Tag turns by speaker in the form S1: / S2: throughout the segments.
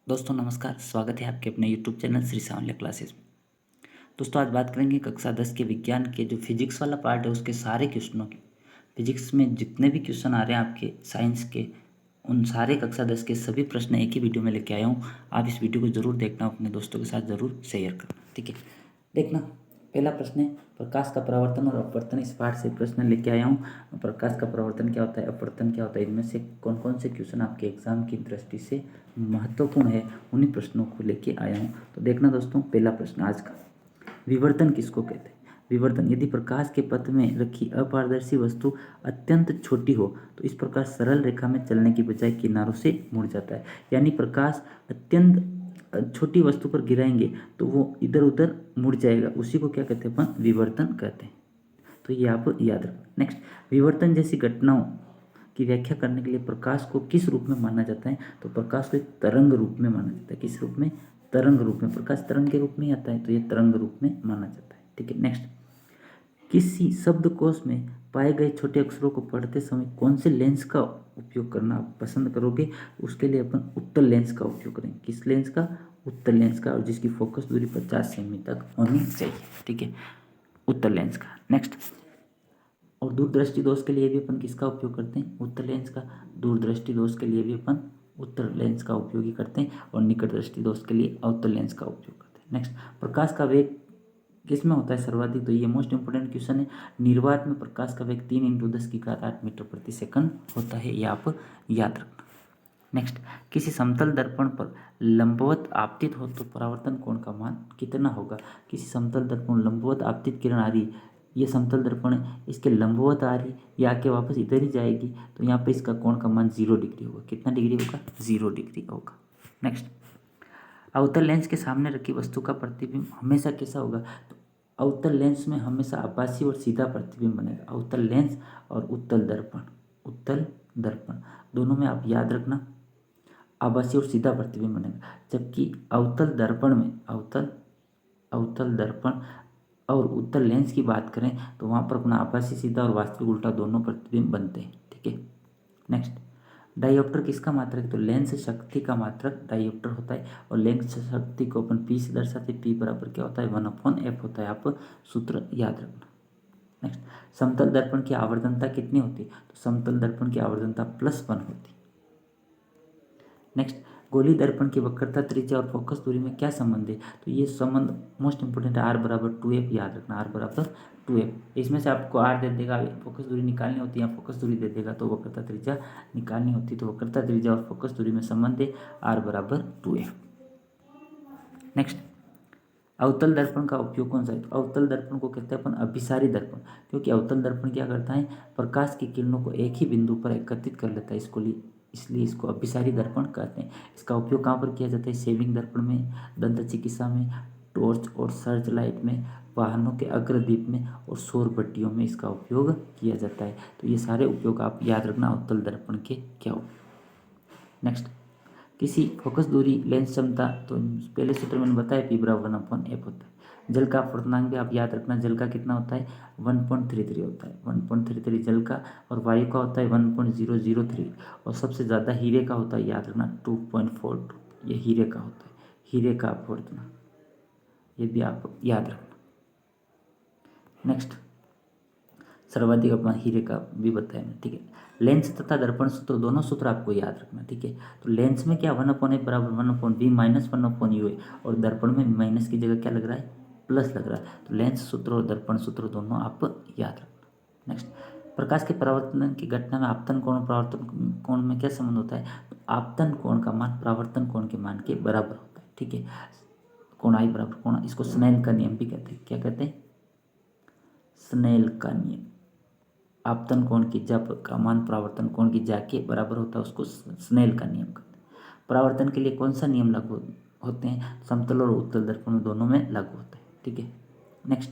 S1: दोस्तों नमस्कार, स्वागत है आपके अपने YouTube channel Shri Sanwaliya classes में। दोस्तों आज बात करेंगे कक्षा 10 के विज्ञान के जो फिजिक्स वाला पार्ट है उसके सारे क्वेश्चनों की। फिजिक्स में जितने भी क्वेश्चन आ रहे हैं आपके साइंस के, उन सारे कक्षा 10 के सभी प्रश्न एक ही वीडियो में लेके आया हूँ। आप इस वीडियो को जरूर देखना, अपने दोस्तों के साथ जरूर शेयर करना, ठीक है। देखना, पहला प्रश्न है प्रकाश का परावर्तन और अपवर्तन। इस पाठ से प्रश्न लेके आया हूँ। प्रकाश का परावर्तन क्या होता है, अपवर्तन क्या होता है, इनमें से कौन कौन से क्वेश्चन आपके एग्जाम की दृष्टि से महत्वपूर्ण है, उन्हीं प्रश्नों को लेके आया हूँ। तो देखना दोस्तों, पहला प्रश्न आज का, विवर्तन किसको कहते हैं। विवर्तन, यदि प्रकाश के पथ में रखी अपारदर्शी वस्तु अत्यंत छोटी हो तो इस प्रकार सरल रेखा में चलने की बजाय किनारों से मुड़ जाता है। यानी प्रकाश अत्यंत छोटी वस्तु पर गिराएंगे तो वो इधर उधर मुड़ जाएगा, उसी को क्या कहते हैं अपन, विवर्तन कहते हैं। तो ये आप याद रखना। नेक्स्ट, विवर्तन जैसी घटनाओं की व्याख्या करने के लिए प्रकाश को किस रूप में माना जाता है। तो प्रकाश को एक तरंग रूप में माना जाता है। किस रूप में, तरंग रूप में। प्रकाश तरंग के रूप में ही आता है, तो ये तरंग रूप में माना जाता है, ठीक है। नेक्स्ट, किसी शब्दकोश में पाए गए छोटे अक्षरों को पढ़ते समय कौन से लेंस का उपयोग करना आप पसंद करोगे। उसके लिए अपन उत्तल लेंस का उपयोग करेंगे। किस लेंस का, उत्तल लेंस का, और जिसकी फोकस दूरी 50 सेमी तक होनी चाहिए, ठीक है, उत्तल लेंस का। नेक्स्ट, और दूरदृष्टि दोष के लिए भी अपन किसका उपयोग करते हैं, उत्तल लेंस का। दूरदृष्टि दोष के लिए भी अपन उत्तल लेंस का उपयोग ही करते हैं, और निकट दृष्टि दोष के लिए अवतल लेंस का उपयोग करते हैं। नेक्स्ट, प्रकाश का वेग किस में होता है सर्वाधिक। तो ये मोस्ट इंपोर्टेंट क्वेश्चन है। निर्वात में प्रकाश का वेग 3 × 10⁸ मीटर प्रति सेकंड होता है, ये आप याद रखना। नेक्स्ट, किसी समतल दर्पण पर लंबवत आपतित हो तो परावर्तन कोण का मान कितना होगा। किसी समतल दर्पण लंबवत आपतित किरण आ रही, ये समतल दर्पण है, इसके लंबवत आ रही, ये आके वापस इधर ही जाएगी, तो यहाँ पे इसका कोण का मान 0 डिग्री होगा। कितना डिग्री होगा, 0 डिग्री होगा। नेक्स्ट, अवतल लेंस के सामने रखी वस्तु का प्रतिबिंब हमेशा कैसा होगा। तो अवतल लेंस में हमेशा आभासी और सीधा प्रतिबिंब बनेगा। अवतल लेंस और उत्तल दर्पण, उत्तल दर्पण दोनों में आप याद रखना आभासी और सीधा प्रतिबिंब बनेगा। जबकि अवतल दर्पण में, अवतल दर्पण और उत्तल लेंस की बात करें तो वहाँ पर अपना आभासी सीधा और वास्तविक उल्टा दोनों प्रतिबिंब बनते हैं, ठीक है। नेक्स्ट, डायोप्टर किसका मात्रक है। तो लेंस शक्ति का मात्रक डायोप्टर होता है, और लेंस शक्ति को अपन पी से दर्शाते, पी बराबर क्या होता है, 1/f होता है। आप सूत्र याद रखना। नेक्स्ट, समतल दर्पण की आवर्धनता कितनी होती है। तो समतल दर्पण की आवर्धनता +1 होती है। नेक्स्ट, गोली दर्पण की वक्रता, त्रिज्या और फोकस दूरी में क्या संबंध है। तो ये संबंध मोस्ट इंपोर्टेंट है, r/2f याद रखना, r/2f। इसमें से आपको r दे देगा, फोकस दूरी निकालनी होती है, फोकस दूरी दे देगा तो वक्रता त्रिज्या निकालनी होती है। तो वक्रता त्रिज्या और फोकस दूरी में संबंध है, r/2f। नेक्स्ट, अवतल दर्पण का उपयोग कौन सा है। तो अवतल दर्पण को कहते हैं अपन अभिसारी दर्पण, क्योंकि अवतल दर्पण क्या करता है, प्रकाश की किरणों को एक ही बिंदु पर एकत्रित कर लेता है, इसलिए इसको अभिसारी दर्पण कहते हैं। इसका उपयोग कहाँ पर किया जाता है, सेविंग दर्पण में, दंत चिकित्सा में, टॉर्च और सर्च लाइट में, वाहनों के अग्रदीप में और सौर भट्टियों में इसका उपयोग किया जाता है। तो ये सारे उपयोग आप याद रखना अवतल दर्पण के क्या हो। नेक्स्ट, किसी फोकस दूरी लेंस क्षमता, तो पहले सूत्र मैंने बताया p/1/f होता है। जल का अपवर्तनांक भी आप याद रखना, जल का कितना होता है, 1.33 होता है, 1.33 जल का, और वायु का होता है 1.003, और सबसे ज़्यादा हीरे का होता है, याद रखना 2.42, ये हीरे का होता है, हीरे का अपवर्तनांक, ये भी आप याद रखना। नेक्स्ट, सर्वाधिक अपना हीरे का भी बताया मैंने, ठीक है। लेंस तथा दर्पण सूत्र, दोनों सूत्र आपको याद रखना, ठीक है। तो लेंस में क्या 1/f बराबर 1/b माइनस 1/u है, और दर्पण में माइनस की जगह क्या लग रहा है, प्लस लग रहा है। तो लेंस सूत्र और दर्पण सूत्र दोनों आप याद रखना। नेक्स्ट, प्रकाश के परावर्तन की घटना में आपतन कोण और परावर्तन कोण में क्या संबंध होता है। तो आपतन कोण का मान परावर्तन कोण के मान के बराबर होता है, ठीक है। कोण आई बराबर कोण, इसको स्नेल का नियम भी कहते हैं। क्या कहते हैं, स्नेल का नियम। आपतन कोण की जब का मान परावर्तन कोण की जा के बराबर होता है, उसको स्नेल का नियम कहते हैं। परावर्तन के लिए कौन सा नियम लागू होते हैं, समतल और उत्तल दर्पण में दोनों में लागू होता है, ठीक है। नेक्स्ट,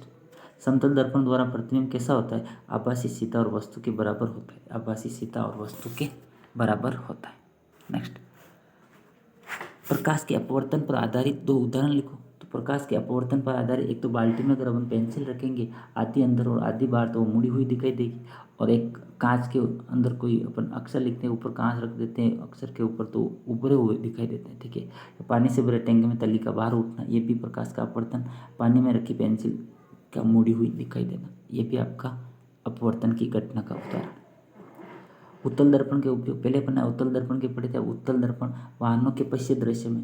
S1: समतल दर्पण द्वारा प्रतिबिंब कैसा होता है, आभासी सीधा और वस्तु के बराबर होता है, आभासी सीधा और वस्तु के बराबर होता है। नेक्स्ट, प्रकाश के अपवर्तन पर आधारित 2 उदाहरण लिखो। तो प्रकाश के अपवर्तन पर आधारित, एक तो बाल्टी में अगर अपन पेंसिल रखेंगे आधी अंदर और आधी बाहर तो वो मुड़ी हुई दिखाई देगी, और एक कांच के अंदर कोई अपन अक्षर लिखते हैं, ऊपर कांच रख देते हैं अक्षर के ऊपर, तो उभरे हुए दिखाई देते हैं। ठीक है, पानी से भरे टैंक में तली का बाहर उठना, ये भी प्रकाश का अपवर्तन। पानी में रखी पेंसिल का मुड़ी हुई दिखाई देना, ये भी आपका अपवर्तन की घटना का उदाहरण। उत्तल दर्पण के उपयोग, पहले अपन उत्तल दर्पण के पढ़े थे। उत्तल दर्पण वाहनों के पश्य दृश्य में,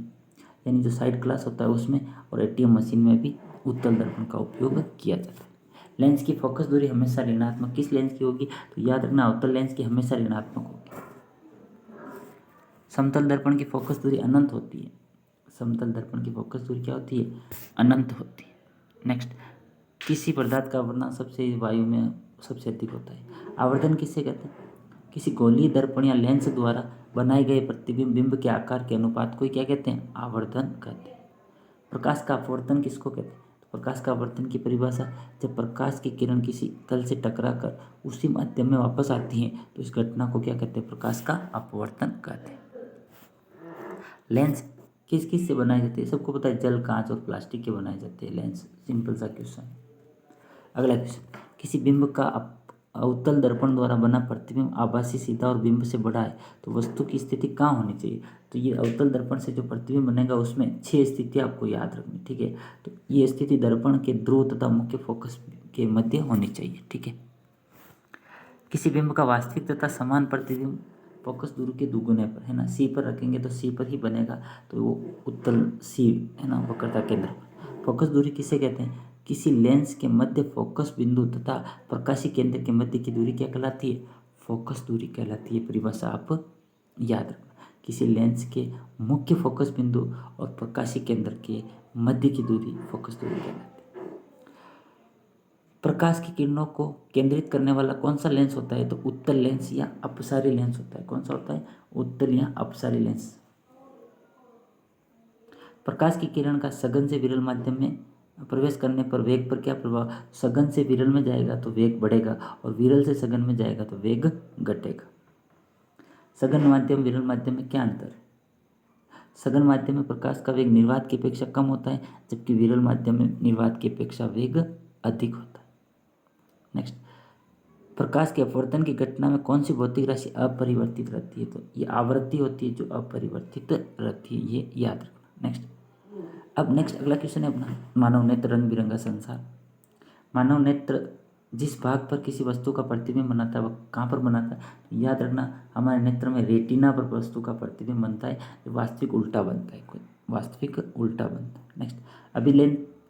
S1: यानी जो साइड ग्लास होता है उसमें, और एटीएम मशीन में भी उत्तल दर्पण का उपयोग किया जाता है। लेंस की फोकस दूरी हमेशा ऋणात्मक किस लेंस की होगी? तो याद रखना, अवतल लेंस की हमेशा ऋणात्मक होगी। समतल दर्पण की फोकस दूरी अनंत होती है। समतल दर्पण की फोकस दूरी क्या होती है? अनंत होती है। नेक्स्ट, किसी पदार्थ का आवर्धन सबसे वायु में सबसे अधिक होता है। आवर्धन किसे कहते हैं? किसी गोलीय दर्पण या लेंस द्वारा बनाए गए प्रतिबिंब बिंब के आकार के अनुपात को क्या कहते हैं? आवर्धन कहते हैं। प्रकाश का अपवर्तन किसको कहते हैं? तो प्रकाश का अपवर्तन की परिभाषा, जब प्रकाश की किरण किसी तल से टकराकर उसी माध्यम में वापस आती है तो इस घटना को क्या कहते हैं? प्रकाश का अपवर्तन कहते हैं। लेंस किस किस से बनाए जाते हैं? सबको पता है, जल, कांच और प्लास्टिक के बनाए जाते हैं लेंस। सिंपल सा क्वेश्चन। अगला क्वेश्चन, किसी बिंब का अवतल दर्पण द्वारा बना प्रतिबिंब आभासी, सीधा और बिंब से बड़ा है तो वस्तु की स्थिति कहाँ होनी चाहिए? तो ये अवतल दर्पण से जो प्रतिबिंब बनेगा उसमें 6 स्थिति आपको याद रखनी। ठीक है, तो ये स्थिति दर्पण के ध्रुव तथा मुख्य फोकस के मध्य होनी चाहिए। ठीक है, किसी बिंब का वास्तविक तथा समान प्रतिबिंब फोकस दूरी के दुगुने पर, है ना, सी पर रखेंगे तो सी पर ही बनेगा, तो वो उत्तल सी, है ना, वक्रता केंद्र पर। फोकस दूरी किसे कहते हैं? किसी लेंस के मध्य फोकस बिंदु तथा प्रकाशी केंद्र के मध्य की दूरी क्या कहलाती है? फोकस दूरी कहलाती है। परिभाषा आप याद रखना, किसी लेंस के मुख्य फोकस बिंदु और प्रकाशी केंद्र के मध्य की दूरी फोकस दूरी कहलाती है। प्रकाश की किरणों को केंद्रित करने वाला कौन सा लेंस होता है? तो उत्तल लेंस या अपसारी लेंस होता है। कौन सा होता है? उत्तल या अपसारी लेंस। प्रकाश की किरण का सघन से विरल माध्यम में प्रवेश करने पर वेग पर क्या प्रभाव? सघन से विरल में जाएगा तो वेग बढ़ेगा, और विरल से सघन में जाएगा तो वेग घटेगा। सघन माध्यम विरल माध्यम में क्या अंतर है? सघन माध्यम में प्रकाश का वेग निर्वात की अपेक्षा कम होता है, जबकि विरल माध्यम में निर्वात की अपेक्षा वेग अधिक होता है। नेक्स्ट, प्रकाश के अपवर्तन की घटना में कौन सी भौतिक राशि अपरिवर्तित रहती है? तो ये आवृत्ति होती है जो अपरिवर्तित रहती है, ये याद रखना। नेक्स्ट अगला क्वेश्चन है अपना, मानव नेत्र रंग बिरंगा संसार। मानव नेत्र जिस भाग पर किसी वस्तु का प्रतिबिंब बनाता है वह कहाँ पर बनाता है? याद रखना, हमारे नेत्र में रेटिना पर वस्तु का प्रतिबिंब बनता है, जो वास्तविक उल्टा बनता है, वास्तविक उल्टा बनता है। नेक्स्ट,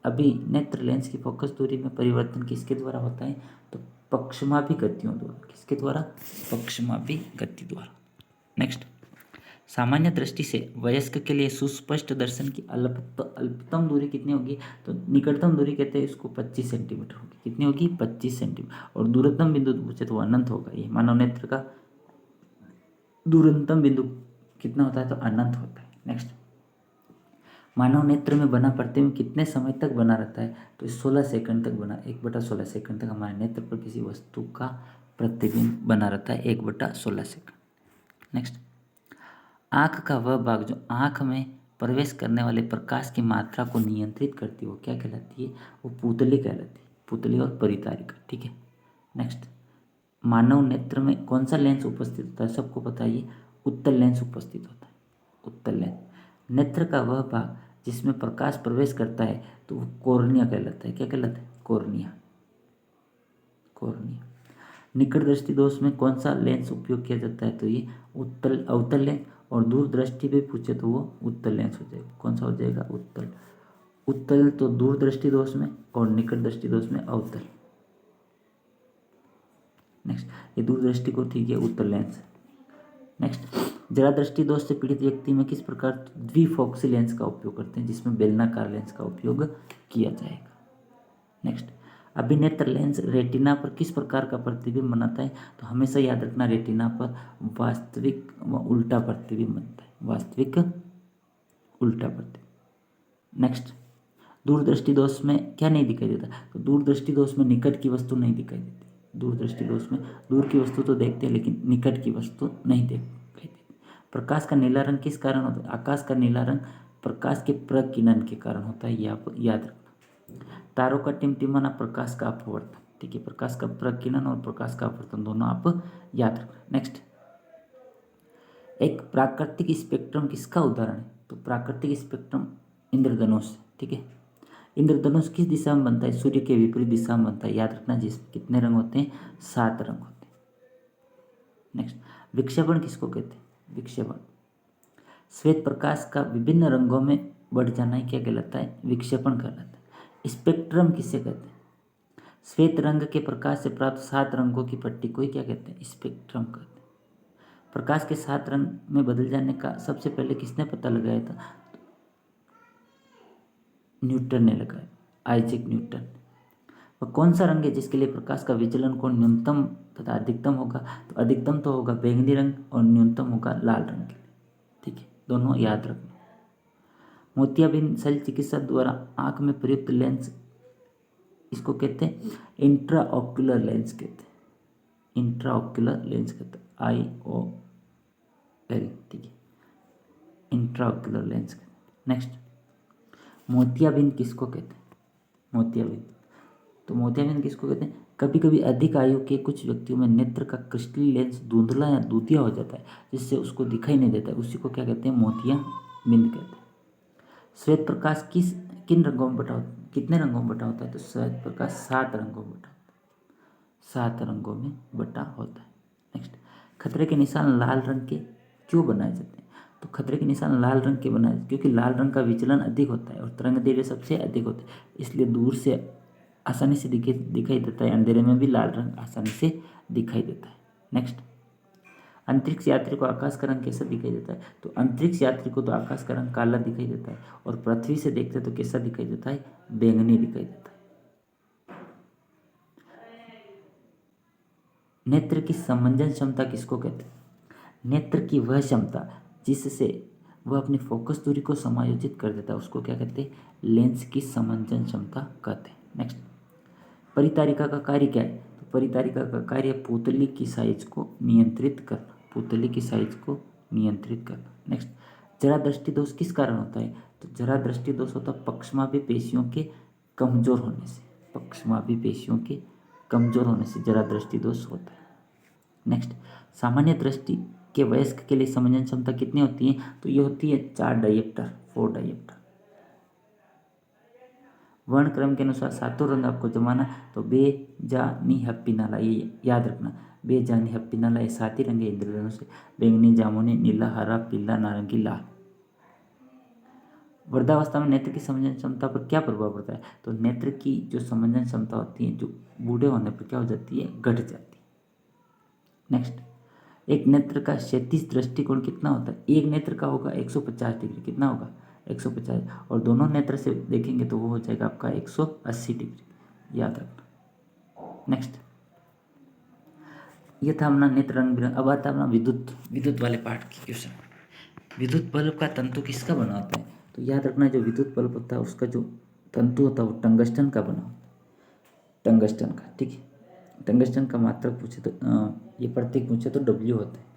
S1: अभी नेत्र लेंस की फोकस दूरी में परिवर्तन किसके द्वारा होता है? तो पक्षमापी गतियों द्वारा। किसके द्वारा? पक्षमापी गति द्वारा। नेक्स्ट, सामान्य दृष्टि से वयस्क के लिए सुस्पष्ट दर्शन की अल्पतम दूरी कितनी होगी? तो निकटतम दूरी कहते हैं इसको 25 सेंटीमीटर होगी। कितनी होगी? 25 सेंटीमीटर। और दूरतम बिंदु पूछे तो अनंत होगा। ये मानव नेत्र का दूरतम बिंदु कितना होता है? तो अनंत होता है। नेक्स्ट, मानव नेत्र में बना प्रतिबिंब कितने समय तक बना रहता है? तो 16 सेकंड तक बना, 1/16 सेकंड तक हमारे नेत्र पर किसी वस्तु का प्रतिबिंब बना रहता है, 1/16 सेकंड। नेक्स्ट, आँख का वह भाग जो आँख में प्रवेश करने वाले प्रकाश की मात्रा को नियंत्रित करती है वो क्या कहलाती है? वो पुतली कहलाती है। पुतली और परितारिका। ठीक है। नेक्स्ट, मानव नेत्र में कौन सा लेंस उपस्थित होता है? सबको पता है, ये उत्तल लेंस उपस्थित होता है। उत्तल लेंस। नेत्र का वह भाग जिसमें प्रकाश प्रवेश करता है तो वो कॉर्निया कहलाता है। क्या कहलाता है? कॉर्निया। कॉर्निया। निकट दृष्टि दोष में कौन सा लेंस उपयोग किया जाता है? तो ये अवतल लेंस। और दूर दृष्टि भी पूछे तो वो उत्तल लेंस हो जाएगा। कौन सा हो जाएगा? उत्तल। उत्तल तो दूर दृष्टि दोष में और निकट दृष्टि दोष में अवतल। नेक्स्ट, ये दूर दृष्टि को ठीक है, उत्तल लेंस। नेक्स्ट, जरा दृष्टि दोष से पीड़ित व्यक्ति में किस प्रकार द्विफोक्सी लेंस का उपयोग करते हैं? जिसमें बेलनाकार लेंस का उपयोग किया जाएगा। नेक्स्ट, अभिनेत्र लेंस रेटिना पर किस प्रकार का प्रतिबिंब बनाता है? तो हमेशा याद रखना, रेटिना पर वास्तविक व उल्टा प्रतिबिंब बनता है। वास्तविक उल्टा प्रतिबिंब। नेक्स्ट, दूरदृष्टि दोष में क्या नहीं दिखाई देता? तो दूरदृष्टि दोष में निकट की वस्तु नहीं दिखाई देती। दूरदृष्टि दोष में दूर की वस्तु तो देखते हैं लेकिन निकट की वस्तु नहीं दिखाई देती। प्रकाश का नीला रंग किस कारण होता है? आकाश का नीला रंग प्रकाश के प्रकीर्णन के कारण होता है, ये आप याद रखना। तारों का टिमटिमाना प्रकाश का अपवर्तन। ठीक है, प्रकाश का प्रकीर्णन और प्रकाश का अपवर्तन दोनों आप याद रखना। नेक्स्ट, एक प्राकृतिक स्पेक्ट्रम किसका उदाहरण है? तो प्राकृतिक स्पेक्ट्रम इंद्रधनुष, ठीक है। इंद्रधनुष किस दिशा में बनता है? सूर्य के विपरीत दिशा में बनता है, याद रखना। जिसमें कितने रंग होते हैं? 7 रंग होते हैं। नेक्स्ट, विक्षेपण किसको कहते हैं? विक्षेपण श्वेत प्रकाश का विभिन्न रंगों में बढ़ जाना ही क्या कहलाता है? विक्षेपण कहलाता है। स्पेक्ट्रम किसे कहते हैं? श्वेत रंग के प्रकाश से प्राप्त 7 रंगों की पट्टी को ही क्या कहते हैं? स्पेक्ट्रम कहते हैं। प्रकाश के 7 रंग में बदल जाने का सबसे पहले किसने पता लगाया था? न्यूटन ने लगाया, आइजैक न्यूटन। वह कौन सा रंग है जिसके लिए प्रकाश का विचलन कोण न्यूनतम तथा अधिकतम होगा? तो अधिकतम तो होगा बैंगनी रंग और न्यूनतम होगा लाल रंग के लिए, ठीक है। दोनों याद रखना। मोतियाबिंद शल्य चिकित्सा द्वारा आंख में प्रयुक्त लेंस इसको कहते हैं इंट्राऑक्यूलर लेंस कहते हैं। इंट्राऑक्यूलर लेंस कहते हैं, IOL, ठीक है, इंट्राऑक्यूलर लेंस कहते हैं। नेक्स्ट, मोतियाबिंद किसको कहते हैं? मोतियाबिंद, तो मोतियाबिंद किसको कहते हैं? कभी कभी अधिक आयु के कुछ व्यक्तियों में नेत्र का क्रिस्टलीय लेंस धुंधला या दूधिया हो जाता है, जिससे उसको दिखाई नहीं देता, उसी को क्या कहते हैं? मोतियाबिंद कहते हैं। श्वेत प्रकाश किन रंगों में बटा होता है? कितने रंगों में बटा होता है? तो श्वेत प्रकाश 7 रंगों में बटा होता है, 7 रंगों में बटा होता है। नेक्स्ट, खतरे के निशान लाल रंग के क्यों बनाए जाते हैं? तो खतरे के निशान लाल रंग के बनाए क्योंकि लाल रंग का विचलन अधिक होता है और तरंग दैर्ध्य सबसे अधिक होते हैं, इसलिए दूर से आसानी से दिखाई देता है। अंधेरे में भी लाल रंग आसानी से दिखाई देता है। नेक्स्ट, अंतरिक्ष यात्री को आकाश का रंग कैसा दिखाई देता है? तो अंतरिक्ष यात्री को तो आकाश का रंग काला दिखाई देता है और पृथ्वी से देखते तो कैसा दिखाई देता है? बैंगनी दिखाई देता है। नेत्र की समंजन क्षमता किसको कहते हैं? नेत्र की वह क्षमता जिससे वह अपनी फोकस दूरी को समायोजित कर देता है, उसको क्या कहते हैं? लेंस की समंजन क्षमता कहते हैं। नेक्स्ट, परितारिका का कार्य क्या है? तो परितारिका का कार्य पुतली की साइज को नियंत्रित करना, पुतली की साइज को नियंत्रित करना। नेक्स्ट, जरा दृष्टि दोष किस कारण होता है? तो जरा दृष्टि दोष होता है पक्षमापी पेशियों के कमजोर होने से, पक्षमापी पेशियों के कमजोर होने से जरा दृष्टि दोष होता है। नेक्स्ट, सामान्य दृष्टि के वयस्क के लिए समंजन क्षमता कितनी होती है? तो ये होती है 4 डायप्टर, 4 डायप्टर। वर्ण क्रम के अनुसार 7 रंग आपको जमाना, तो बे जा नी हप्पी नाला, ये याद रखना। बे जा नी हप्पी नाला, ये 7 ही रंग है इंद्रधनुष से, बैंगनी, जामुनी, नीला, हरा, पीला, नारंगी, लाल। वृद्धावस्था में नेत्र की समंजन क्षमता पर क्या प्रभाव पड़ता है? तो नेत्र की जो समंजन क्षमता होती है जो बूढ़े होने पर क्या हो जाती है? घट जाती है। नेक्स्ट, एक नेत्र का क्षैतिज दृष्टिकोण कितना होता है? एक नेत्र का होगा 150 डिग्री, कितना होगा? 150, और दोनों नेत्र से देखेंगे तो वो हो जाएगा आपका 180 डिग्री, याद रखना। नेक्स्ट, ये था अपना नेत्र रंग बिरंग। अब आता है अपना विद्युत वाले पार्ट की क्वेश्चन। विद्युत बल्ब का तंतु किसका बना होता है? तो याद रखना, जो विद्युत बल्ब होता है उसका जो तंतु होता है वो टंगस्टन का बना होता है, टंगस्टन का, ठीक है। टंगस्टन का मात्रक पूछे तो ये प्रतीक पूछे तो W होता है।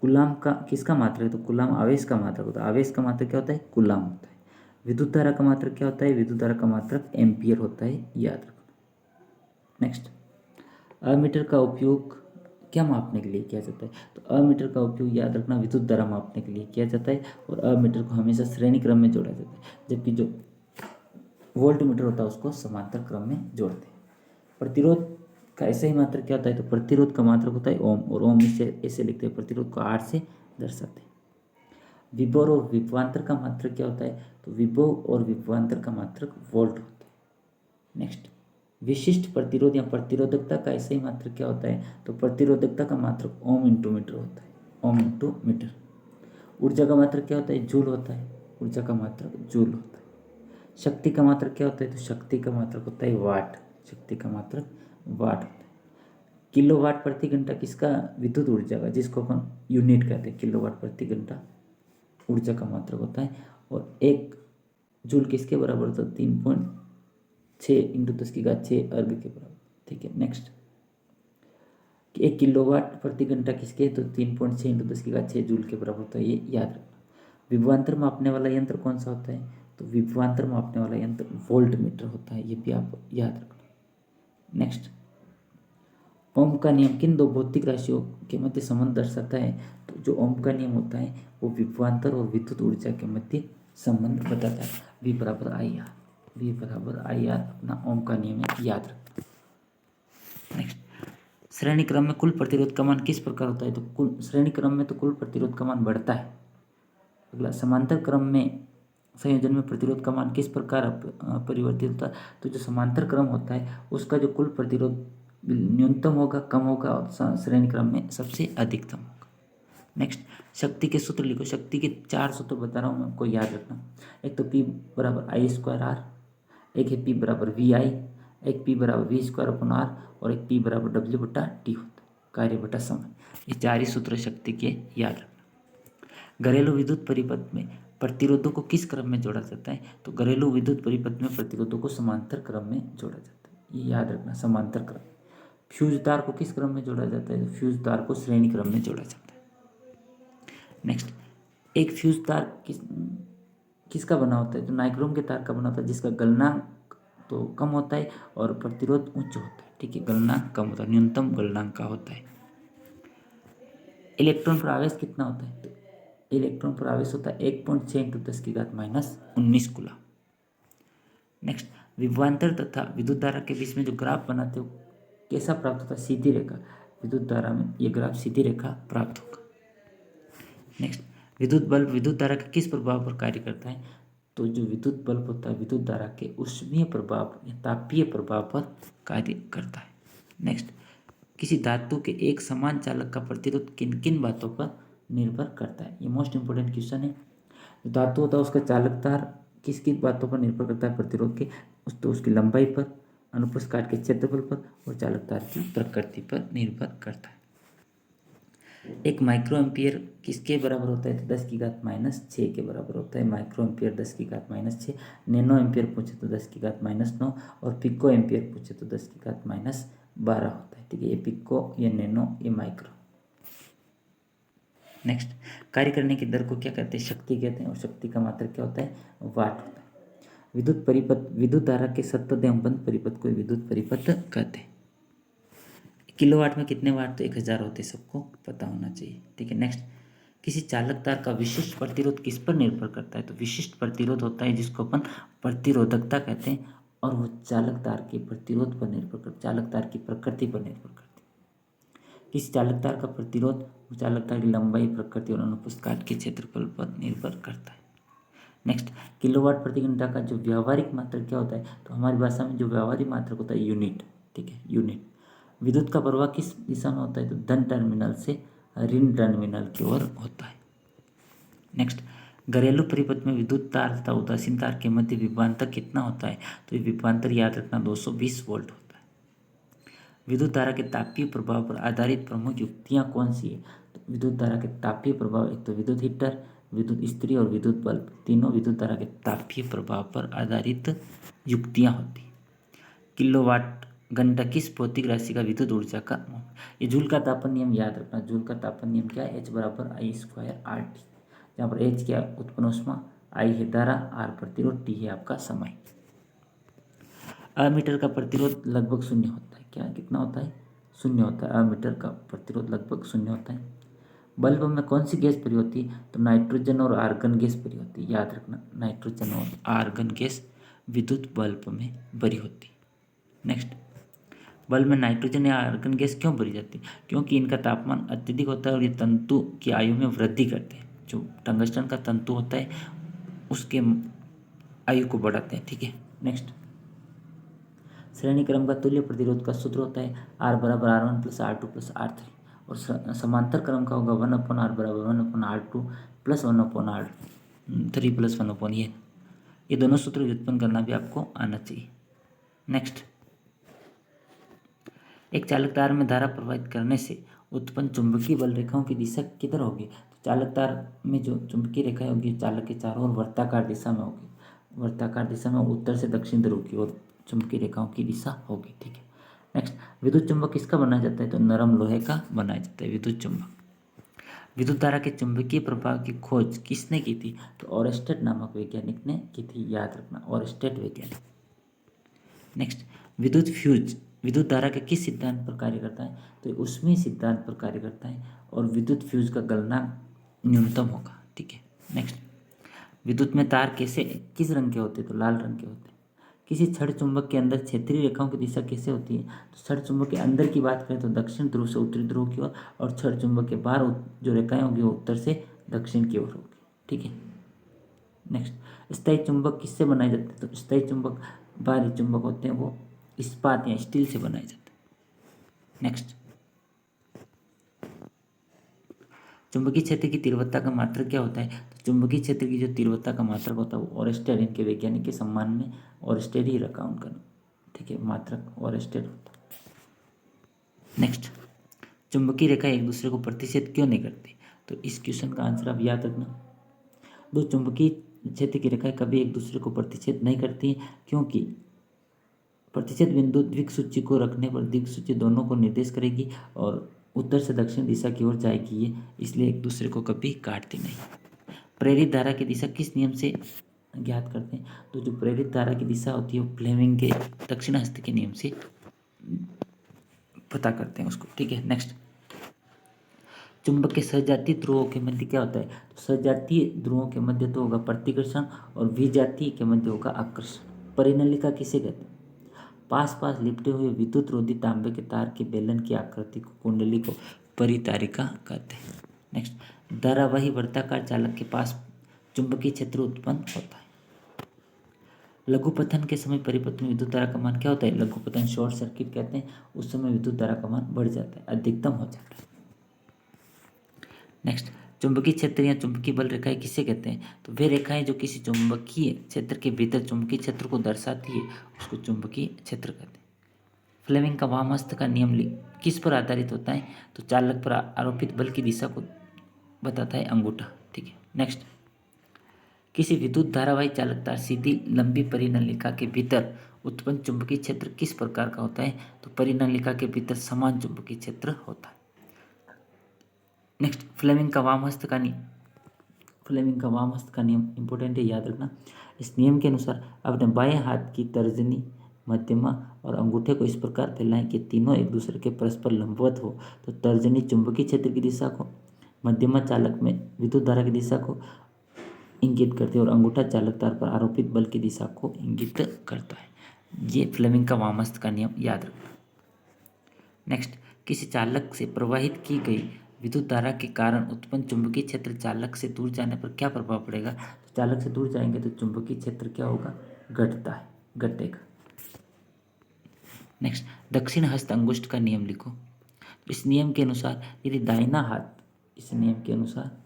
S1: कूलाम का किसका मात्रक है? तो कूलाम आवेश का मात्रक होता है। आवेश का मात्रक क्या होता है? कूलाम होता है। विद्युत धारा का मात्रक क्या होता है? विद्युत धारा का मात्रक एम्पियर होता है, याद रखना। नेक्स्ट, अमीटर का उपयोग क्या मापने के लिए किया जाता है? तो अमीटर का उपयोग याद रखना विद्युत धारा मापने के लिए किया जाता है, और अमीटर को हमेशा श्रेणी क्रम में जोड़ा जाता है, जबकि जो वोल्ट मीटर होता है उसको समांतर क्रम में जोड़ते हैं। प्रतिरोध का ऐसा ही मात्रक क्या होता है? तो प्रतिरोध का मात्रक होता है ओम, और ओम इसे ऐसे लिखते हैं, प्रतिरोध को R से दर्शाते हैं। विभव और विभवांतर का मात्रक क्या होता है? तो विभव और विभवांतर का मात्रक वोल्ट होता है। नेक्स्ट, विशिष्ट प्रतिरोध या प्रतिरोधकता का ऐसा ही मात्रक क्या होता है? तो प्रतिरोधकता का मात्रक ओम इंटू मीटर होता है, ओम इंटू मीटर। ऊर्जा का मात्रक क्या होता है? जूल होता है, ऊर्जा का मात्रक जूल होता है। शक्ति का मात्रक क्या होता है? तो शक्ति का मात्रक होता है वाट, शक्ति का मात्रक वाट होता है। किलोवाट प्रति घंटा किसका? विद्युत ऊर्जा का, जिसको अपन यूनिट कहते हैं, किलोवाट प्रति घंटा ऊर्जा का मात्रक होता है। और 1 जूल किसके बराबर होता है? 3.6 इंटू 10⁶ अर्ग के बराबर, ठीक है। नेक्स्ट, 1 किलोवाट प्रति घंटा किसके? तो 3.6 इंटू 10⁶ जूल के बराबर होता है, ये याद रखना। विभवांतर मापने वाला यंत्र कौन सा होता है? तो विभवांतर मापने वाला यंत्र वोल्ट मीटर होता है, ये भी आप याद रखना। नेक्स्ट, ओम का नियम किन दो भौतिक राशियों के मध्य संबंध दर्शाता है? तो जो ओम का नियम होता है वो विभवांतर और विद्युत ऊर्जा के मध्य संबंध बताता है। V बराबर आई आर, V बराबर आई आर अपना ओम का नियम है, याद रखना। नेक्स्ट, श्रेणी क्रम में कुल प्रतिरोध का मान किस प्रकार होता है? तो कुल श्रेणी क्रम में तो कुल प्रतिरोध का मान बढ़ता है। अगला, समांतर क्रम में संयोजन में प्रतिरोध का मान किस प्रकार परिवर्तित होता है? तो जो समांतर क्रम होता है उसका जो कुल प्रतिरोध न्यूनतम होगा, कम होगा, और श्रेणी क्रम में सबसे अधिकतम होगा। नेक्स्ट, शक्ति के सूत्र लिखो। शक्ति के 4 सूत्र बता रहा हूँ मैं, आपको याद रखना। एक तो P बराबर आई स्क्वायर आर, एक है P बराबर वी आई, एक P बराबर वी स्क्वायर अपन आर, और एक P बराबर डब्ल्यू बटा टी होता है, कार्य बटा समय। ये 4 ही सूत्र शक्ति के याद रखना। घरेलू विद्युत परिपथ में प्रतिरोधों को किस क्रम में जोड़ा जाता है? तो घरेलू विद्युत परिपथ में प्रतिरोधों को समांतर क्रम में जोड़ा जाता है, ये याद रखना, समांतर क्रम। फ्यूज तार को किस क्रम में जोड़ा जाता है? तो फ्यूज तार को श्रेणी क्रम में जोड़ा जाता है। नेक्स्ट, एक फ्यूज तार किसका बना होता है? तो नाइक्रोम के तार का बना होता है, जिसका गलनांक तो कम होता है और प्रतिरोध उच्च होता है। ठीक है, गलनांक कम होता है, न्यूनतम गलनांक का होता है। इलेक्ट्रॉन पर आवेश कितना होता है? तो इलेक्ट्रॉन पर आवेश होता है 1.6 × 10⁻⁻19 कूलम। नेक्स्ट, विभवांतर तथा विद्युत धारा के बीच में जो ग्राफ बनाते हो कैसा प्राप्त होता है? सीधी रेखा। विद्युत धारा में ये ग्राफ सीधी रेखा प्राप्त होगा। नेक्स्ट, विद्युत बल्ब विद्युत धारा के किस प्रभाव पर कार्य करता है? तो जो विद्युत बल्ब होता है विद्युत धारा के ऊष्मीय प्रभाव या तापीय प्रभाव पर कार्य करता है। नेक्स्ट, किसी धातु के एक समान चालक का प्रतिरोध किन किन बातों पर निर्भर करता है? ये मोस्ट इंपोर्टेंट क्वेश्चन है। जो धातु होता है उसका चालकतार किस किन बातों पर निर्भर करता है प्रतिरोध के? तो उसकी लंबाई पर, अनुप्रस्थ काट के क्षेत्रफल पर, और चालकतार की प्रकृति पर निर्भर करता है। एक माइक्रो एम्पियर किसके बराबर होता है? तो 10⁻⁻6 के बराबर होता है। माइक्रो एम्पियर 10⁻⁻6, नैनो एम्पियर पूछे तो 10⁻⁹, और पिको एम्पियर पूछे तो 10⁻12 होता है। ठीक है, ये पिको, ये नैनो, ये माइक्रो। नेक्स्ट, कार्य करने की दर को क्या कहते हैं? शक्ति कहते हैं, और शक्ति का मात्रक क्या होता है? वाट होता है। विद्युत परिपथ विद्युत धारा के सतत एवं बंद परिपथ को विद्युत परिपथ कहते हैं। किलोवाट में कितने वाट? तो 1000 होते, सबको पता होना चाहिए। ठीक है। नेक्स्ट, किसी चालक तार का विशिष्ट प्रतिरोध किस पर निर्भर करता है? तो विशिष्ट प्रतिरोध होता है जिसको अपन प्रतिरोधकता कहते हैं, और वो चालक तार के प्रतिरोध पर निर्भर करता है, चालक तार की प्रकृति पर निर्भर करती है। किसी चालक तार का प्रतिरोध चालक तार की लंबाई, प्रकृति और अनुप्रस्थ काट के क्षेत्रफल पर निर्भर करता है। नेक्स्ट, किलोवाट प्रति घंटा का जो व्यावहारिक मात्रक क्या होता है? तो हमारी भाषा में जो व्यावहारिक मात्रक होता है यूनिट। ठीक है, यूनिट। विद्युत का प्रवाह किस दिशा में होता है? तो धन टर्मिनल से ऋण टर्मिनल की ओर होता है। नेक्स्ट, घरेलू परिपथ में विद्युत तार तथा उदासीन तार के मध्य विभवांतर कितना होता है? तो ये विभवांतर याद रखना 220 वोल्ट होता है। विद्युत धारा के तापीय प्रभाव पर आधारित प्रमुख युक्तियां कौन सी है? तो विद्युत धारा के तापीय प्रभाव, एक तो विद्युत हीटर, विद्युत इस्त्री और विद्युत बल्ब, तीनों विद्युत धारा के तापीय प्रभाव पर आधारित युक्तियां होती हैं। किलोवाट घंटा किस भौतिक राशि का विद्युत ऊर्जा का? ये जूल का तापन नियम याद रखना। जूल का तापन नियम क्या है? H बराबर आई स्क्वायर आर टी, जहाँ पर H क्या उत्पन्न ऊष्मा, आई है धारा, आर प्रतिरोध, टी है आपका समय। अमीटर का प्रतिरोध लगभग शून्य होता है। क्या कितना होता है? शून्य होता है। अमीटर का प्रतिरोध लगभग शून्य होता है। बल्ब में कौन सी गैस भरी होती है? तो नाइट्रोजन और आर्गन गैस भरी होती है, याद रखना। नाइट्रोजन और आर्गन गैस विद्युत बल्ब में भरी होती है। नेक्स्ट, बल्ब में नाइट्रोजन या आर्गन गैस क्यों भरी जाती है? क्योंकि इनका तापमान अत्यधिक होता है और ये तंतु की आयु में वृद्धि करते हैं। जो टंगस्टन का तंतु होता है उसके आयु को बढ़ाते हैं। ठीक है। नेक्स्ट, श्रेणी क्रम का तुल्य प्रतिरोध का सूत्र होता है R बराबर R1 + R2 + R3, और समांतर क्रम का होगा 1/R बराबर 1/R2 + 1/R3 + 1/, ये दोनों सूत्र व्युत्पन्न करना भी आपको आना चाहिए। नेक्स्ट, एक चालक तार में धारा प्रवाहित करने से उत्पन्न चुंबकीय बल रेखाओं की दिशा किधर होगी? तो चालक तार में जो चुंबकीय रेखाएं होगी चालक के चारों ओर वर्ताकार दिशा में होगी। वर्ताकार दिशा में उत्तर से दक्षिण ध्रुव की ओर चुंबकीय रेखाओं की दिशा होगी। ठीक है। नेक्स्ट, विद्युत चुंबक किसका बनाया जाता है? तो नरम लोहे का बनाया जाता है विद्युत चुंबक। विद्युत धारा के चुंबकीय प्रभाव की खोज किसने की थी? तो ओरस्टेड नामक वैज्ञानिक ने की थी, याद रखना, ओरस्टेड वैज्ञानिक। नेक्स्ट, विद्युत फ्यूज विद्युत धारा के किस सिद्धांत पर कार्य करता है, तो उसमें सिद्धांत पर कार्य करता है और विद्युत फ्यूज का गलनांक न्यूनतम होगा। ठीक है, नेक्स्ट, विद्युत में तार कैसे किस रंग के होते हैं, तो लाल रंग के होते हैं। किसी छड़ चुंबक के अंदर क्षेत्रीय रेखाओं की दिशा कैसे होती है, तो छड़ चुंबक के अंदर की बात करें तो दक्षिण ध्रुव से उत्तरी ध्रुव की ओर, और छड़ चुंबक के बाहर जो रेखाएं होंगी वो उत्तर से दक्षिण की ओर होगी। ठीक है, नेक्स्ट, स्थायी चुंबक किससे बनाए जाते हैं, तो स्थायी चुंबक बाहरी चुंबक होते हैं वो इस्पात या स्टील से बनाए जाते हैं। नेक्स्ट, चुंबकीय क्षेत्र की तीव्रता का मात्रक क्या होता है, तो चुंबकीय क्षेत्र की जो तीव्रता का मात्रक होता है वो ओरेस्टेड, इनके वैज्ञानिक के सम्मान में ओरेस्टेड ही रखा उनका। ठीक है, मात्रक ओरेस्टेड होता है। नेक्स्ट, चुंबकीय रेखा एक दूसरे को प्रतिच्छेद क्यों नहीं करती, तो इस क्वेश्चन का आंसर आप याद रखना। दो चुंबकीय क्षेत्र की रेखाएं कभी एक दूसरे को प्रतिच्छेद नहीं करती, क्योंकि प्रतिच्छेद बिंदु दिक्सूची को रखने पर दिक्सूची दोनों को निर्देश करेगी और उत्तर से दक्षिण दिशा की ओर जाएगी ये, इसलिए एक दूसरे को कभी काटती नहीं। प्रेरित धारा की दिशा किस नियम से ज्ञात करते हैं, तो जो प्रेरित धारा की दिशा होती है वो फ्लेमिंग के दक्षिणाहस्त के नियम से पता करते हैं उसको। ठीक है, नेक्स्ट, चुंबक के सजातीय ध्रुवों के मध्य क्या होता है, तो सजातीय ध्रुवों के मध्य तो होगा प्रतिकर्षण और विजातीय के मध्य होगा आकर्षण। परिनलिका किसे कहते हैं, पास पास लिपटे हुए विद्युत रोधी तांबे के तार के बेलन की आकृति को कुंडली को परितारिका कहते हैं। नेक्स्ट, धारावाही वर्ताकार चालक के पास चुंबकीय क्षेत्र उत्पन्न होता है। लघुपथन के समय परिपथ में विद्युत धारा का मान क्या होता है, लघुपथन शॉर्ट सर्किट कहते हैं, उस समय विद्युत धारा का मान बढ़ जाता है, अधिकतम हो जाता है। नेक्स्ट, चुंबकीय क्षेत्र या चुंबकीय बल रेखाएं किसे कहते हैं, तो वे रेखाएं जो किसी चुंबकीय क्षेत्र के भीतर चुंबकीय क्षेत्र को दर्शाती है उसको चुंबकीय क्षेत्र कहते हैं। फ्लेमिंग का वामहस्त का नियम किस पर आधारित होता है, तो चालक पर आरोपित बल की दिशा को बताता है अंगूठा। ठीक है, नेक्स्ट, किसी विद्युत धारावाही चालक तार सीधी लंबी परिनलिका के भीतर उत्पन्न चुंबकीय क्षेत्र किस प्रकार का होता है, तो परिनलिका के भीतर समान चुंबकीय क्षेत्र होता है। नेक्स्ट, फ्लेमिंग का वामहस्त का नियम इंपॉर्टेंट है, याद रखना। इस नियम के अनुसार अपने बाएं हाथ की तर्जनी, मध्यमा और अंगूठे को इस प्रकार फैलाएं कि तीनों एक दूसरे के परस्पर लंबवत हो, तो तर्जनी चुंबकीय क्षेत्र की दिशा को, मध्यमा चालक में विद्युत धारा की दिशा को इंगित करती है और अंगूठा चालक तार पर आरोपित बल की दिशा को इंगित करता है। ये फ्लेमिंग का वामहस्त का नियम याद रखना। नेक्स्ट, किसी चालक से प्रवाहित की गई विद्युत धारा के कारण उत्पन्न चुंबकीय क्षेत्र चालक से दूर जाने पर क्या प्रभाव पड़ेगा, तो चालक से दूर जाएंगे तो चुंबकीय क्षेत्र क्या होगा, घटेगा। नेक्स्ट, दक्षिण हस्त अंगुष्ठ का नियम लिखो। इस नियम के अनुसार यदि दाहिना हाथ, इस नियम के अनुसार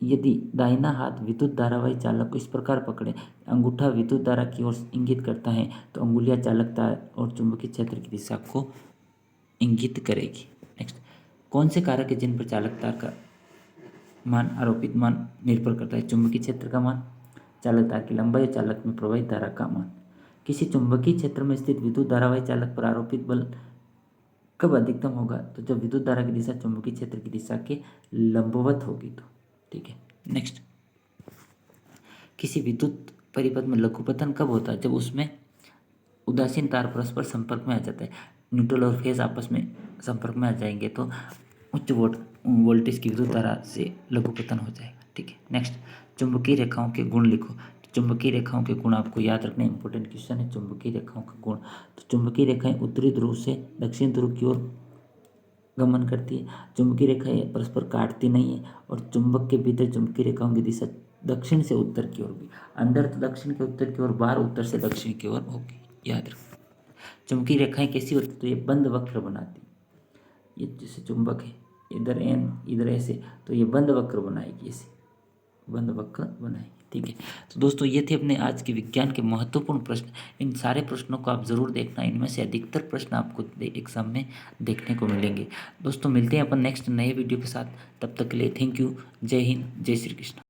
S1: यदि दाहिना हाथ विद्युत धारावाही चालक को इस प्रकार पकड़े, अंगूठा विद्युत धारा की ओर इंगित करता है, तो अंगुलियां चालक तार और चुंबकीय क्षेत्र की दिशा को इंगित करेगी। नेक्स्ट, कौन से कारक है जिन पर चालक तार का मान, आरोपित मान निर्भर करता है, चुंबकीय क्षेत्र का मान, चालक तार की लंबाई और चालक में प्रवाहित धारा का मान। किसी चुंबकीय क्षेत्र में स्थित विद्युत धारावाही चालक पर आरोपित बल कब अधिकतम होगा, तो जब विद्युत धारा की दिशा चुंबकीय क्षेत्र की दिशा के लंबवत होगी तो। ठीक है, नेक्स्ट, किसी विद्युत परिपथ में लघुपतन कब होता है, जब उसमें उदासीन तार परस्पर संपर्क में आ जाता है, न्यूट्रल और फेज आपस में संपर्क में आ जाएंगे तो उच्च वोल्टेज की विद्युत धारा से लघुपतन हो जाएगा। ठीक है, नेक्स्ट, चुंबकीय रेखाओं के गुण लिखो। तो चुंबकीय रेखाओं के गुण आपको याद रखने, इंपॉर्टेंट क्वेश्चन है चुंबकीय रेखाओं का गुण। तो चुंबकीय रेखाएं उत्तरी ध्रुव से दक्षिण ध्रुव की ओर गमन करती है, चुंबकीय रेखाएं परस्पर काटती नहीं है और चुंबक के भीतर चुंबकीय रेखाओं की दिशा दक्षिण से उत्तर की ओर भी, अंदर तो दक्षिण के उत्तर की ओर, बाहर उत्तर से दक्षिण की ओर होगी, याद रखो। चुंबकीय रेखाएं कैसी होती, तो ये बंद वक्र बनाती, ये जैसे चुंबक है इधर एन इधर ऐसे, तो ये बंद वक्र बनाएगी, ऐसे बंद वक्र बनाएगी। ठीक है, तो दोस्तों ये थे अपने आज के विज्ञान के महत्वपूर्ण प्रश्न। इन सारे प्रश्नों को आप जरूर देखना, इनमें से अधिकतर प्रश्न आपको एग्जाम में देखने को मिलेंगे। दोस्तों मिलते हैं अपन नेक्स्ट नए वीडियो के साथ, तब तक के लिए थैंक यू। जय हिंद, जय श्री कृष्ण।